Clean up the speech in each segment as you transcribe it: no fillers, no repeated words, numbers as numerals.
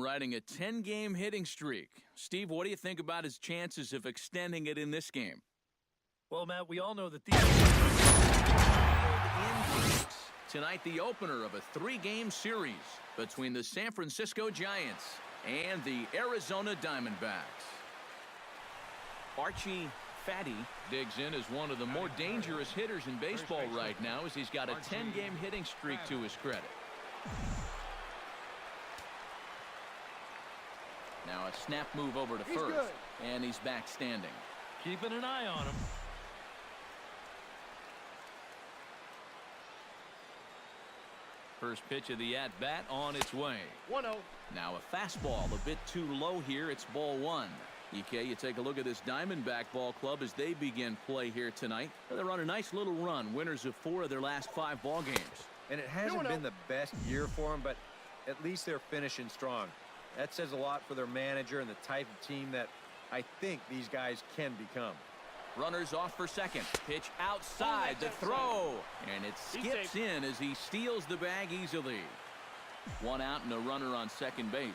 riding a 10-game hitting streak. Steve, what do you think about his chances of extending it in this game? Well, Matt, we all know that these tonight, the opener of a 3-game series between the San Francisco Giants and the Arizona Diamondbacks. Archie Fattty digs in as one of the more dangerous hitters in baseball right now, as he's got a 10-game hitting streak to his credit. Now a snap move over to first, and he's back standing. Keeping an eye on him. First pitch of the at-bat on its way. 1-0. Now a fastball a bit too low here. It's ball 1. EK, you take a look at this Diamondback ball club as they begin play here tonight. They're on a nice little run, winners of 4 of their last 5 ball games. And it hasn't been the best year for them, but at least they're finishing strong. That says a lot for their manager and the type of team that I think these guys can become. Runners off for second. Pitch outside the throw. And it skips in as he steals the bag easily. 1 out and a runner on second base.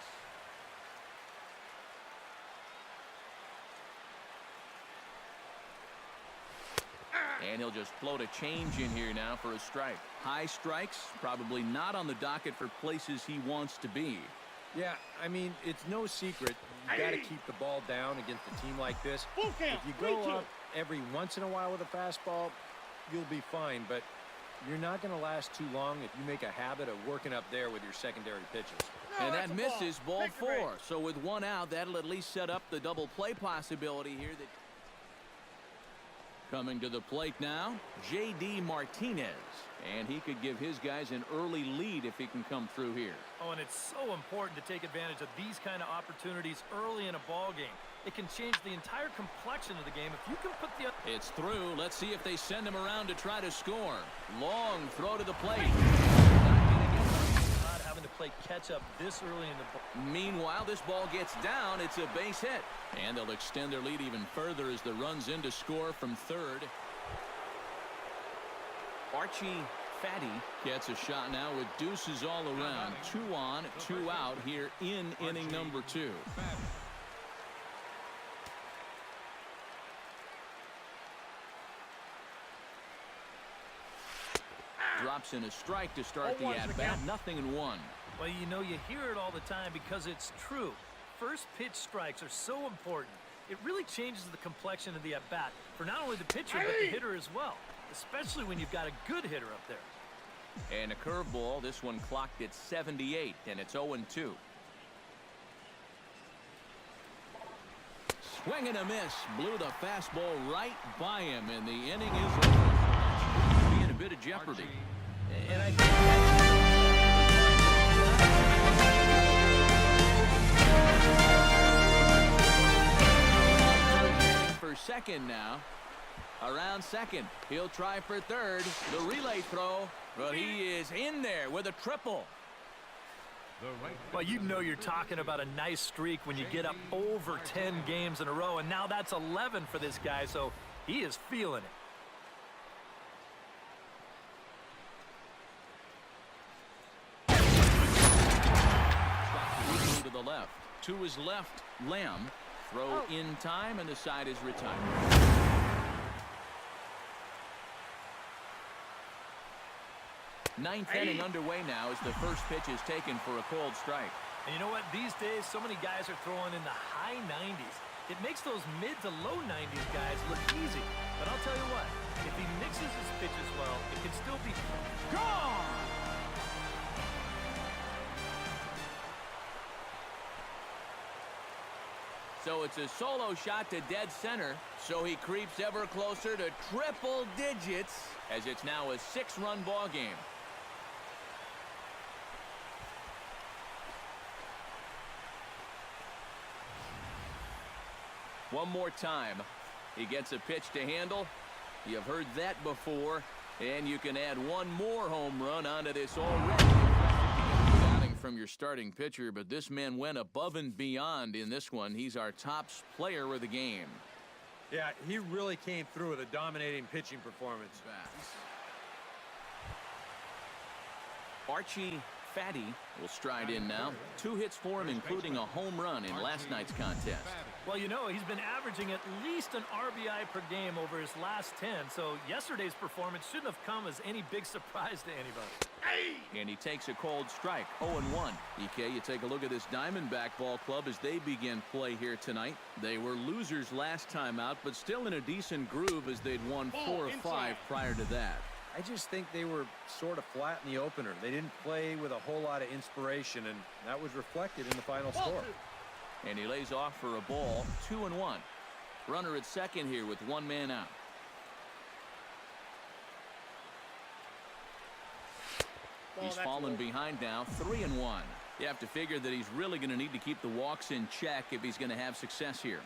And he'll just float a change in here now for a strike. High strikes, probably not on the docket for places he wants to be. Yeah, I mean, it's no secret. You got to keep the ball down against a team like this. If you go up every once in a while with a fastball, you'll be fine. But you're not going to last too long if you make a habit of working up there with your secondary pitches. And that misses ball 4. So with 1 out, that'll at least set up the double play possibility here. Coming to the plate now, J.D. Martinez. And he could give his guys an early lead if he can come through here. Oh, and it's so important to take advantage of these kind of opportunities early in a ball game. It can change the entire complexion of the game if you can put the... It's through. Let's see if they send him around to try to score. Long throw to the plate. Not having to play catch up this early in the ball. Meanwhile, this ball gets down. It's a base hit. And they'll extend their lead even further as the run's in to score from third. Archie Fattty gets a shot now with deuces all around. 2 on, 2 out here in inning number 2. Drops in a strike to start the at-bat. 0-1. Well, you know, you hear it all the time because it's true. First pitch strikes are so important. It really changes the complexion of the at-bat for not only the pitcher but the hitter as well, especially when you've got a good hitter up there. And a curveball. This one clocked at 78, and it's 0-2. Swing and a miss. Blew the fastball right by him, and the inning is over. Be in a bit of jeopardy. And I for second now. Around second. He'll try for third. The relay throw. But he is in there with a triple. Well, you know you're talking about a nice streak when you get up over 10 games in a row. And now that's 11 for this guy. So he is feeling it. To the left. To his left, Lamb. Throw in time, and the side is retired. Ninth inning underway now as the first pitch is taken for a cold strike. And you know what? These days, so many guys are throwing in the high 90s. It makes those mid to low 90s guys look easy. But I'll tell you what, if he mixes his pitches well, it can still be gone. So it's a solo shot to dead center. So he creeps ever closer to triple digits as it's now a 6-run ball game. One more time. He gets a pitch to handle. You've heard that before. And you can add one more home run onto this already. From your starting pitcher, but this man went above and beyond in this one. He's our top player of the game. Yeah, he really came through with a dominating pitching performance. Archie Fattty will stride in now. 2 hits for him, including a home run in last night's contest. Well, you know, he's been averaging at least an RBI per game over his last 10, so yesterday's performance shouldn't have come as any big surprise to anybody. And he takes a cold strike, 0-1. EK, you take a look at this Diamondback ball club as they begin play here tonight. They were losers last time out, but still in a decent groove as they'd won 4 of 5 prior to that. I just think they were sort of flat in the opener. They didn't play with a whole lot of inspiration, and that was reflected in the final score. And he lays off for a ball, 2-1. Runner at second here with 1 man out. He's fallen behind now, 3-1. You have to figure that he's really going to need to keep the walks in check if he's going to have success here.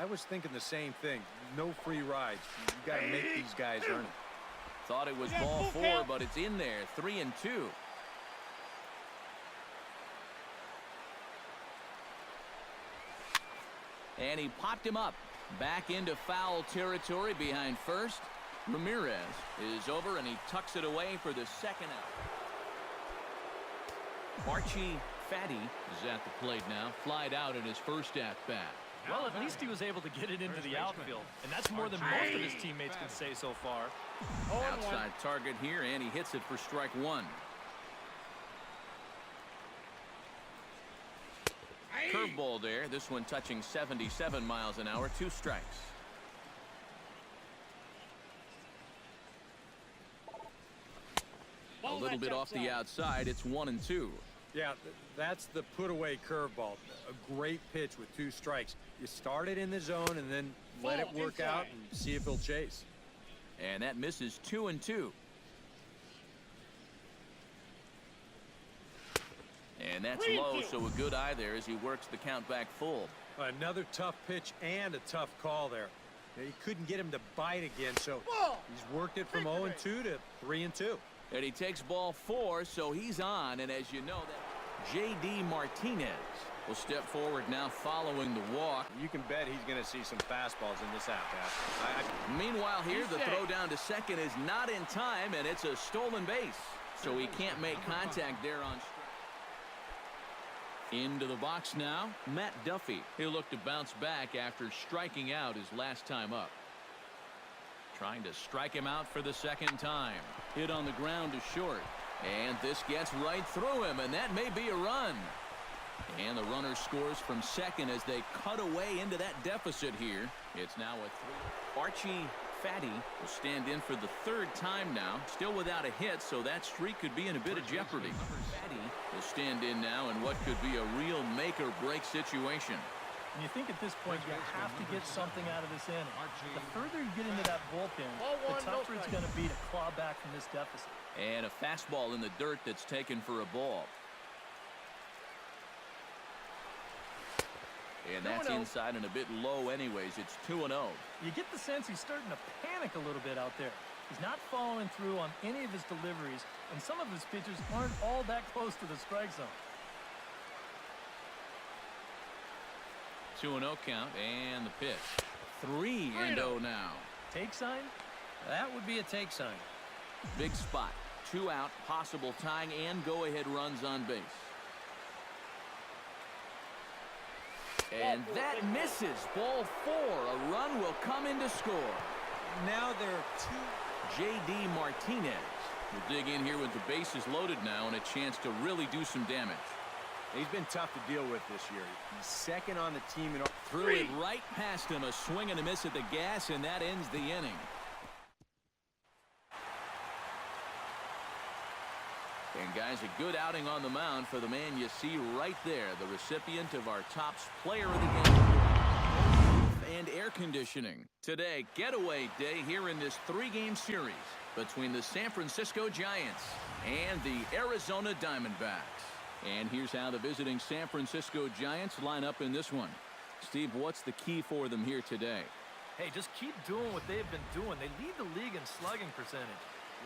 I was thinking the same thing. No free rides. You got to make these guys earn it. Thought it was ball 4, but it's in there, 3-2. And he popped him up. Back into foul territory behind first. Ramirez is over, and he tucks it away for the second out. Archie Fattty is at the plate now. Flied out at his first at-bat. Well, at least he was able to get it into the outfield, and that's more than most of his teammates can say so far. Outside target here, and he hits it for strike 1. Curveball there. This one touching 77 miles an hour. 2 strikes. A little bit off the outside. It's 1-2. Yeah, that's the put-away curveball. A great pitch with 2 strikes. You start it in the zone and then let it work out and see if he'll chase. And that misses 2-2. And that's low, so a good eye there as he works the count back full. Another tough pitch and a tough call there. He couldn't get him to bite again, so he's worked it from 0-2 to 3-2. And he takes ball 4, so he's on. And as you know, that J.D. Martinez will step forward now following the walk. You can bet he's going to see some fastballs in this at-bat. Meanwhile here, the throw down to second is not in time, and it's a stolen base. So he can't make contact there on strike. Into the box now, Matt Duffy. He'll look to bounce back after striking out his last time up. Trying to strike him out for the second time. Hit on the ground to short. And this gets right through him, and that may be a run. And the runner scores from second as they cut away into that deficit here. It's now a 3. Archie Fattty will stand in for the 3rd time now. Still without a hit, so that streak could be in a bit of jeopardy. Fattty will stand in now in what could be a real make-or-break situation. And you think at this point you have to get something out of this inning. The further you get into that bullpen, the tougher it's going to be to claw back from this deficit. And a fastball in the dirt that's taken for a ball. And that's inside and a bit low anyways. It's 2-0. You get the sense he's starting to panic a little bit out there. He's not following through on any of his deliveries, and some of his pitches aren't all that close to the strike zone. 2-0 count, and the pitch. 3-0 now. Take sign? That would be a take sign. Big spot. 2 out, possible tying and go-ahead runs on base. And that misses. Ball 4. A run will come in to score. Now there are 2. J.D. Martinez will dig in here with the bases loaded now and a chance to really do some damage. He's been tough to deal with this year. He's second on the team. Threw it right past him. A swing and a miss at the gas, and that ends the inning. And guys, a good outing on the mound for the man you see right there, the recipient of our Topps Player of the Game. And air conditioning. Today, getaway day here in this 3-game series between the San Francisco Giants and the Arizona Diamondbacks. And here's how the visiting San Francisco Giants line up in this one. Steve, what's the key for them here today? Hey, just keep doing what they've been doing. They lead the league in slugging percentage.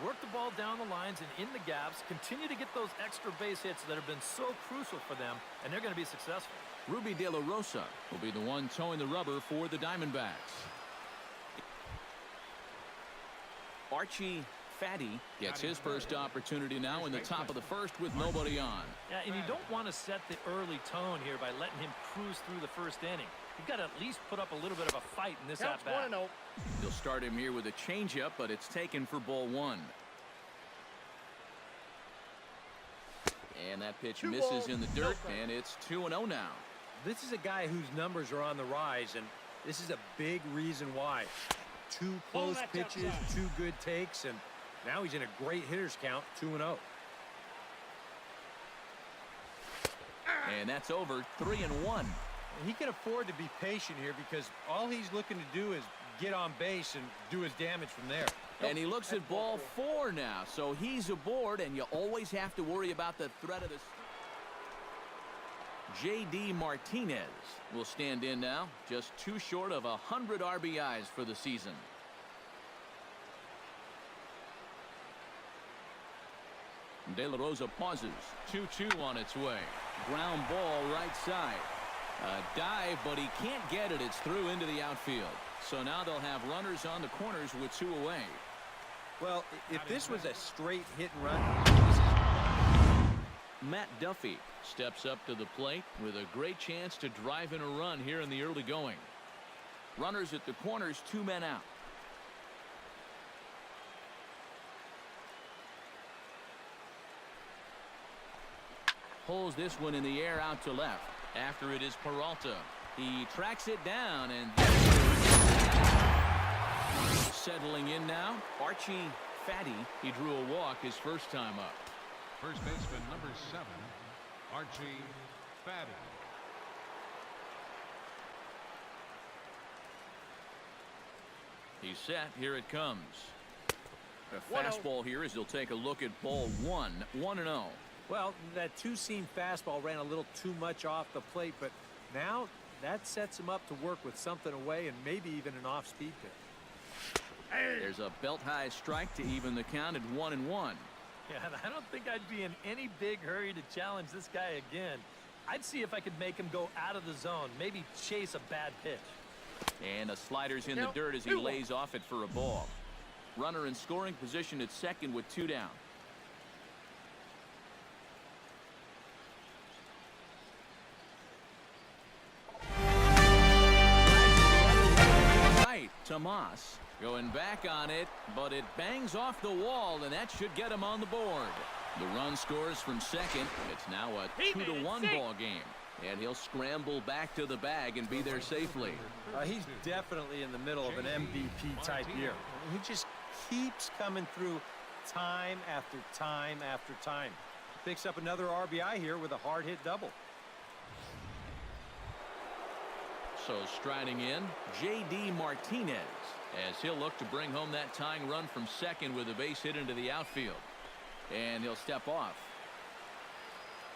Work the ball down the lines and in the gaps. Continue to get those extra base hits that have been so crucial for them, and they're going to be successful. Ruby De La Rosa will be the one towing the rubber for the Diamondbacks. Archie Fattty gets his first opportunity now in the top of the first with nobody on. Yeah, and you don't want to set the early tone here by letting him cruise through the first inning. You've got to at least put up a little bit of a fight in this at-bat. He'll start him here with a changeup, but it's taken for ball one. And that pitch misses in the dirt, and it's 2-0 now. This is a guy whose numbers are on the rise, and this is a big reason why. 2 close pitches, 2 good takes, and now he's in a great hitter's count, 2-0. And that's over, 3-1. He can afford to be patient here because all he's looking to do is get on base and do his damage from there. And he looks at ball 4 now, so he's aboard, and you always have to worry about the threat of this. J.D. Martinez will stand in now, just 2 short of 100 RBIs for the season. De La Rosa pauses. 2-2 on its way. Ground ball right side. A dive, but he can't get it. It's through into the outfield. So now they'll have runners on the corners with 2 away. Well, if this was a straight hit and run. Matt Duffy steps up to the plate with a great chance to drive in a run here in the early going. Runners at the corners, 2 men out. Pulls this one in the air out to left. After it is Peralta. He tracks it down, and settling in now, Archie Fattty. He drew a walk his first time up. First baseman number 7, Archie Fattty. He's set. Here it comes. A fastball here as he'll take a look at ball 1. 1-0. Well, that 2-seam fastball ran a little too much off the plate, but now that sets him up to work with something away and maybe even an off-speed pitch. There's a belt-high strike to even the count at 1-1. Yeah, and I don't think I'd be in any big hurry to challenge this guy again. I'd see if I could make him go out of the zone, maybe chase a bad pitch. And a slider's in the dirt as he lays off it for a ball. Runner in scoring position at second with 2 down. Right, Tomas going back on it, but it bangs off the wall, and that should get him on the board. The run scores from second. It's now a 2-1 ball game. And he'll scramble back to the bag and be there safely. He's definitely in the middle of an MVP type year. He just keeps coming through time after time after time. Picks up another RBI here with a hard hit double. So striding in, J.D. Martinez, as he'll look to bring home that tying run from second with a base hit into the outfield. And he'll step off.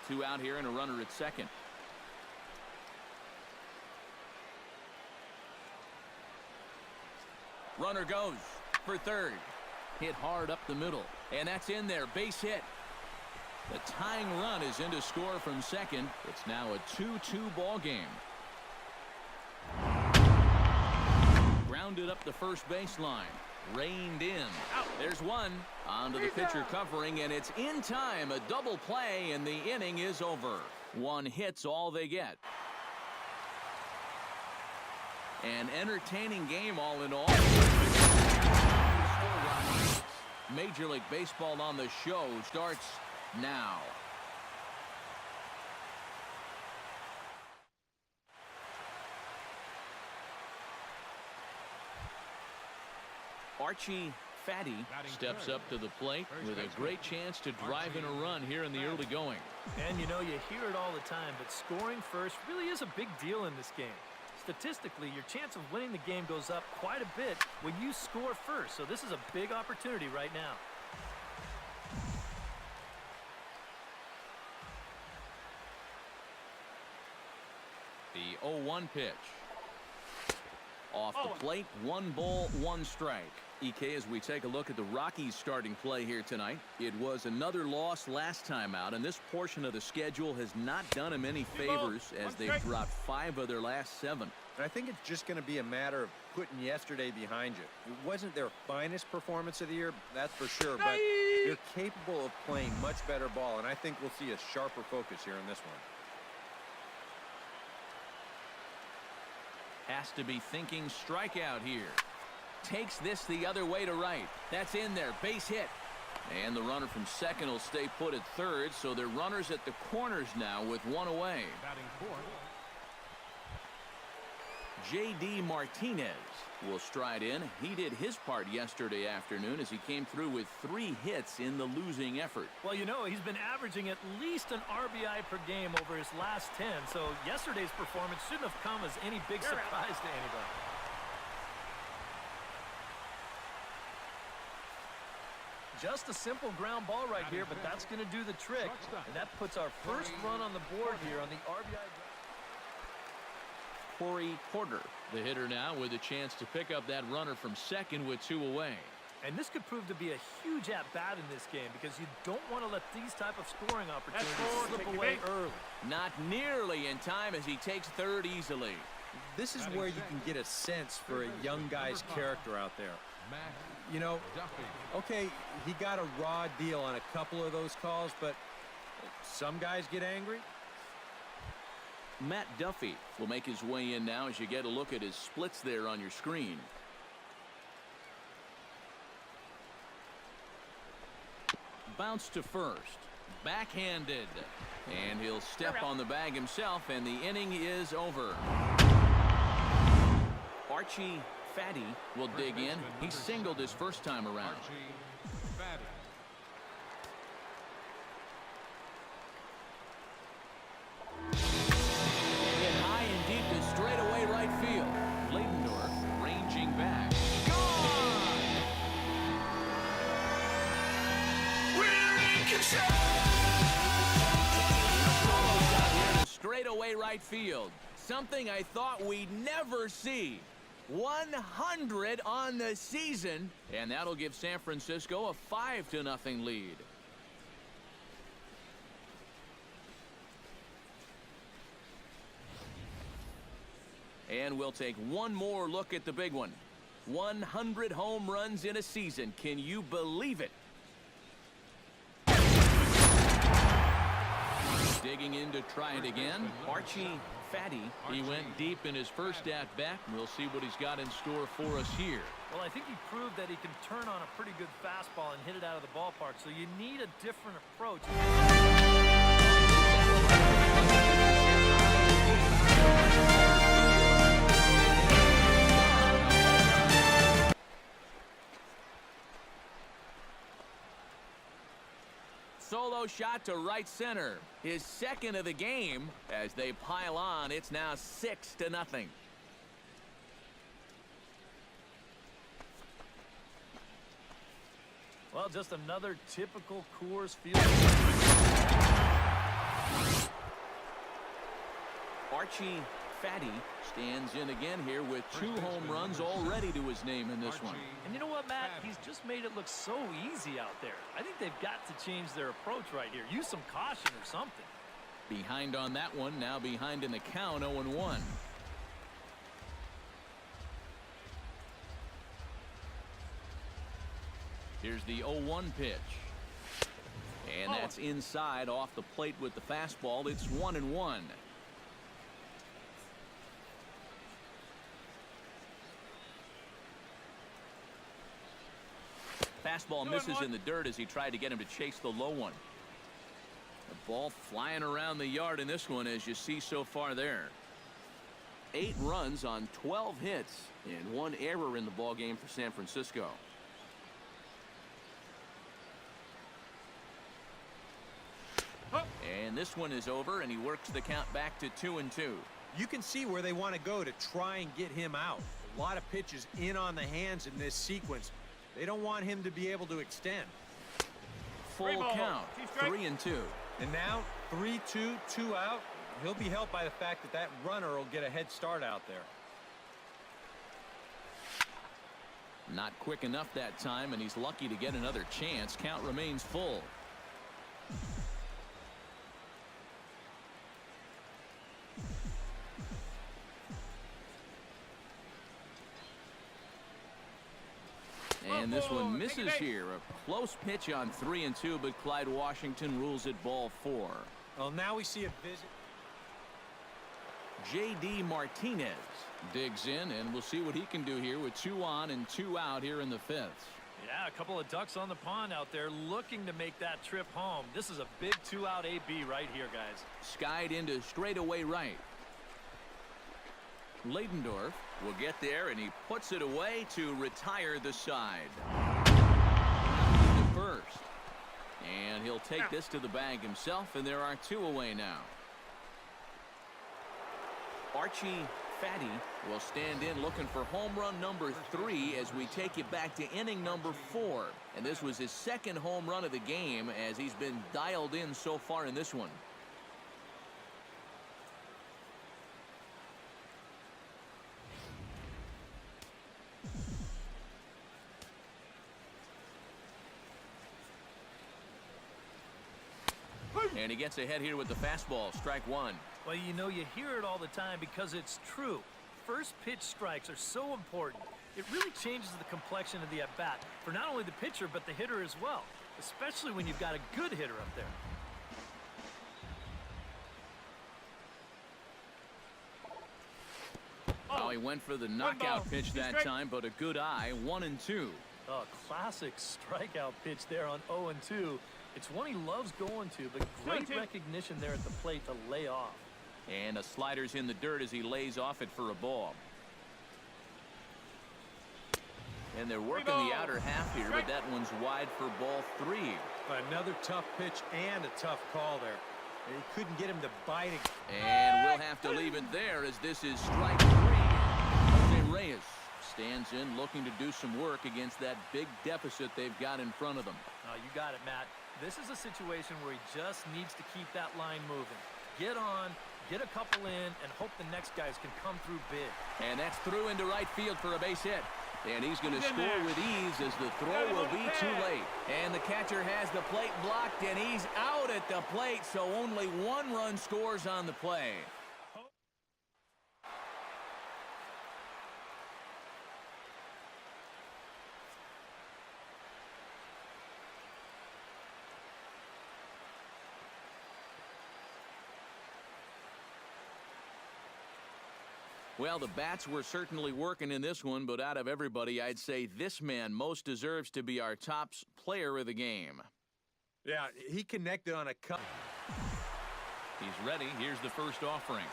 2 out here and a runner at second. Runner goes for third. Hit hard up the middle. And that's in there. Base hit. The tying run is in to score from second. It's now a 2-2 ball game. Grounded up the first baseline. Reined in. There's one. Onto the pitcher covering, and it's in time. A double play, and the inning is over. 1 hit's all they get. An entertaining game all in all. Major League Baseball on the show starts now. Archie Fattty steps up to the plate with a great chance to drive in a run here in the early going. And you know, you hear it all the time, but scoring first really is a big deal in this game. Statistically, your chance of winning the game goes up quite a bit when you score first. So this is a big opportunity right now. The 0-1 pitch. Off the plate, 1 ball, 1 strike. EK, as we take a look at the Rockies starting play here tonight, it was another loss last time out, and this portion of the schedule has not done them any favors as they've dropped 5 of their last 7. And I think it's just going to be a matter of putting yesterday behind you. It wasn't their finest performance of the year, that's for sure, but they're capable of playing much better ball, and I think we'll see a sharper focus here in this one. Has to be thinking strikeout here. Takes this the other way to right. That's in there. Base hit. And the runner from second will stay put at third, so they're runners at the corners now with 1 away. Batting fourth. J.D. Martinez will stride in. He did his part yesterday afternoon as he came through with 3 hits in the losing effort. Well, you know, he's been averaging at least an RBI per game over his last 10, so yesterday's performance shouldn't have come as any big surprise to anybody. Just a simple ground ball right here, but that's going to do the trick. And that puts our first run on the board here on the RBI. Corey Porter, the hitter now, with a chance to pick up that runner from second with 2 away. And this could prove to be a huge at-bat in this game because you don't want to let these type of scoring opportunities slip away early. Not nearly in time as he takes third easily. This is where you can get a sense for a young guy's character out there. You know, okay, he got a raw deal on a couple of those calls, but some guys get angry. Matt Duffy will make his way in now as you get a look at his splits there on your screen. Bounce to first. Backhanded. And he'll step on the bag himself, and the inning is over. Archie Fattty will dig in. He singled his first time around. Archie, Fattty. Hit high and deep to straightaway right field. Leidendorf ranging back. Gone! We're in control! Out here to straightaway right field. Something I thought we'd never see. 100 on the season, and that'll give San Francisco a 5-0 lead. And we'll take one more look at the big one. 100 home runs in a season. Can you believe it? Digging in to try it again. Archie Fattty. He went deep in his first at-bat. We'll see what he's got in store for us here. Well, I think he proved that he can turn on a pretty good fastball and hit it out of the ballpark, so you need a different approach. Solo shot to right center. His second of the game. As they pile on, it's now 6-0. Well, just another typical Coors Field. Archie Fattty stands in again here with 2 home runs already to his name in this one. And you know what, Matt? He's just made it look so easy out there. I think they've got to change their approach right here. Use some caution or something. Behind on that one, now behind in the count, 0-1. Here's the 0-1 pitch. And that's inside off the plate with the fastball. It's 1-1. Fastball misses in the dirt as he tried to get him to chase the low one. The ball flying around the yard in this one, as you see so far there. 8 runs on 12 hits and 1 error in the ball game for San Francisco. And this one is over, and he works the count back to 2-2. You can see where they want to go to try and get him out. A lot of pitches in on the hands in this sequence. They don't want him to be able to extend. Full count, 3-2. And now 3-2, 2 out. He'll be helped by the fact that that runner will get a head start out there. Not quick enough that time, and he's lucky to get another chance. Count remains full. And this one misses here. A close pitch on 3-2, but Clyde Washington rules it ball 4. Well, now we see a visit. J.D. Martinez digs in, and we'll see what he can do here with 2 on and 2 out here in the 5th. Yeah, a couple of ducks on the pond out there looking to make that trip home. This is a big 2-out AB right here, guys. Skied into straightaway right. Leidendorf will get there, and he puts it away to retire the side. The first. And he'll take this to the bag himself, and there are 2 away now. Archie Fattty will stand in looking for home run number 3 as we take it back to inning number 4. And this was his 2nd home run of the game as he's been dialed in so far in this one. And he gets ahead here with the fastball. Strike 1. Well, you know, you hear it all the time because it's true. First pitch strikes are so important. It really changes the complexion of the at-bat for not only the pitcher but the hitter as well, especially when you've got a good hitter up there. Oh, he went for the knockout pitch that time, but a good eye. 1-2. Oh, classic strikeout pitch there on 0-2. It's one he loves going to, but great recognition there at the plate to lay off. And a slider's in the dirt as he lays off it for a ball. And they're working the outer half here, but that one's wide for ball 3. Another tough pitch and a tough call there. He couldn't get him to bite it. And we'll have to leave it there as this is strike 3. Jose Reyes stands in looking to do some work against that big deficit they've got in front of them. You got it, Matt. This is a situation where he just needs to keep that line moving. Get on, get a couple in, and hope the next guys can come through big. And that's through into right field for a base hit. And he's going to score with ease as the throw will be too late. And the catcher has the plate blocked, and he's out at the plate, so only 1 run scores on the play. Well, the bats were certainly working in this one, but out of everybody, I'd say this man most deserves to be our top player of the game. Yeah, he connected on a cut. He's ready. Here's the first offering.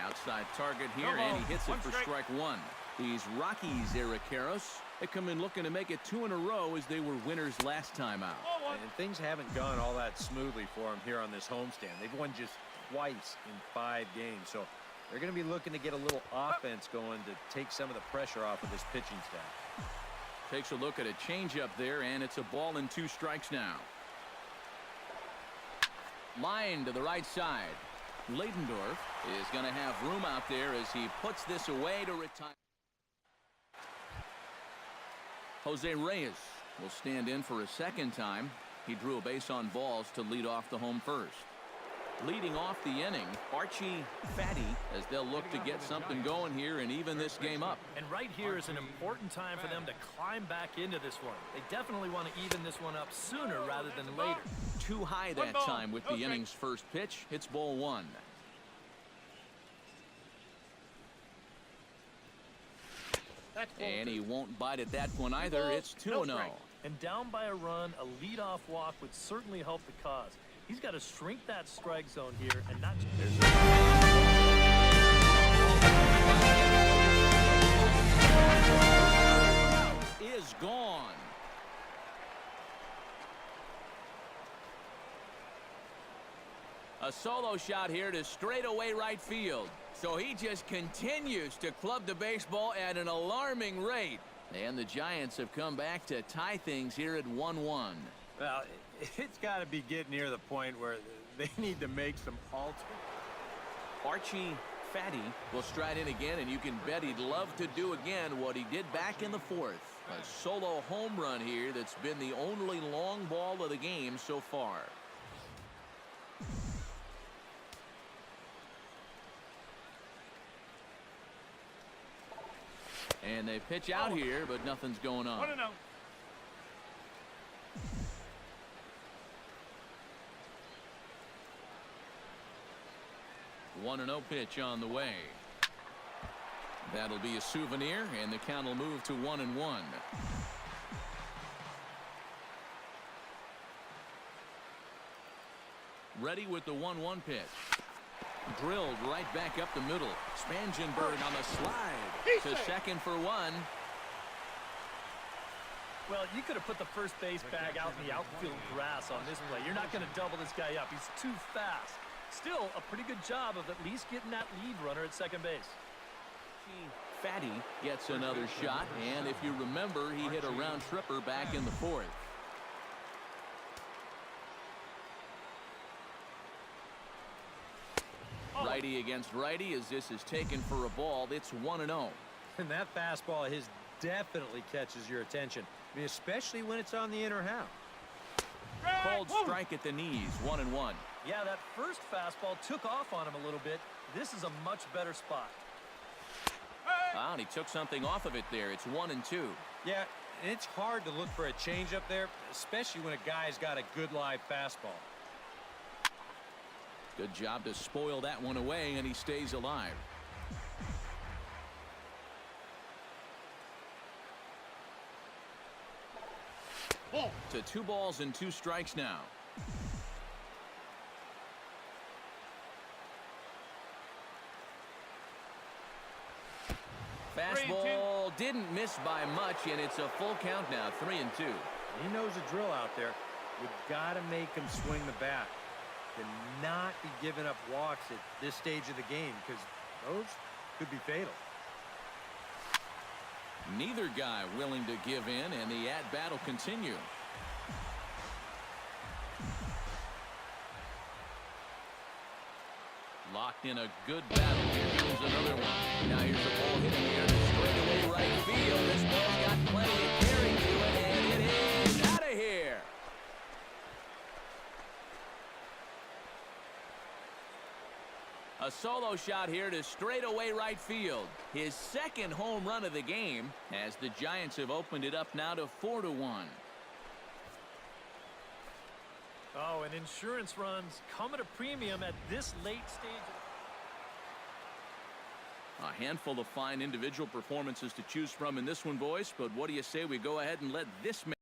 Outside target here, and he hits it for strike 1. These Rockies, Ericaros, they come in looking to make it 2 in a row as they were winners last time out. And things haven't gone all that smoothly for him here on this homestand. They've won just twice in 5 games, so they're going to be looking to get a little offense going to take some of the pressure off of this pitching staff. Takes a look at a changeup there, and it's a ball and 2 strikes now. Line to the right side. Leidendorf is going to have room out there as he puts this away to retire. Jose Reyes will stand in for a 2nd time. He drew a base on balls to lead off the home first. Leading off the inning, Archie Fattty, as they'll look to get something going here and even this game up. And right here is an important time for them to climb back into this one. They definitely want to even this one up sooner rather than later. Too high that time with the inning's first pitch. Hits ball 1. And he won't bite at that one either. It's 2-0. And down by a run, a leadoff walk would certainly help the cause. He's got to shrink that strike zone here and not is gone. A solo shot here to straightaway right field. So he just continues to club the baseball at an alarming rate. And the Giants have come back to tie things here at 1-1. Well, it's got to be getting near the point where they need to make some alters. Archie Fattty will stride in again, and you can bet he'd love to do again what he did back in the 4th. A solo home run here that's been the only long ball of the game so far. And they pitch out here, but nothing's going on. 1-0. One and 0 pitch on the way. That'll be a souvenir, and the count will move to 1-1. Ready with the 1-1 pitch. Drilled right back up the middle. Spangenberg on the slide to second for one. Well, you could have put the first base bag out in the outfield grass on this play. You're not going to double this guy up. He's too fast. Still, a pretty good job of at least getting that lead runner at second base. Fattty gets another shot, and if you remember, he hit a round tripper back in the fourth. Righty against righty as this is taken for a ball. It's 1-0. And that fastball of his definitely catches your attention. I mean, especially when it's on the inner half. Called strike at the knees, 1-1. Yeah, that first fastball took off on him a little bit. This is a much better spot. Wow, and he took something off of it there. It's 1-2. Yeah, and it's hard to look for a change up there, especially when a guy's got a good live fastball. Good job to spoil that one away, and he stays alive. To 2 balls and 2 strikes now. Fastball didn't miss by much, and it's a full count now, 3-2. He knows a drill out there. You've got to make him swing the bat. To not be giving up walks at this stage of the game, because those could be fatal. Neither guy willing to give in, and the at-bat will continue. Locked in a good battle. Here comes another one. Now here's the ball hitting here to straightaway right field. This ball's got plenty of carry to it, and it is out of here. A solo shot here to straightaway right field. His second home run of the game, as the Giants have opened it up now to 4-1. Oh, and insurance runs come at a premium at this late stage. A handful of fine individual performances to choose from in this one, boys. But what do you say we go ahead and let this man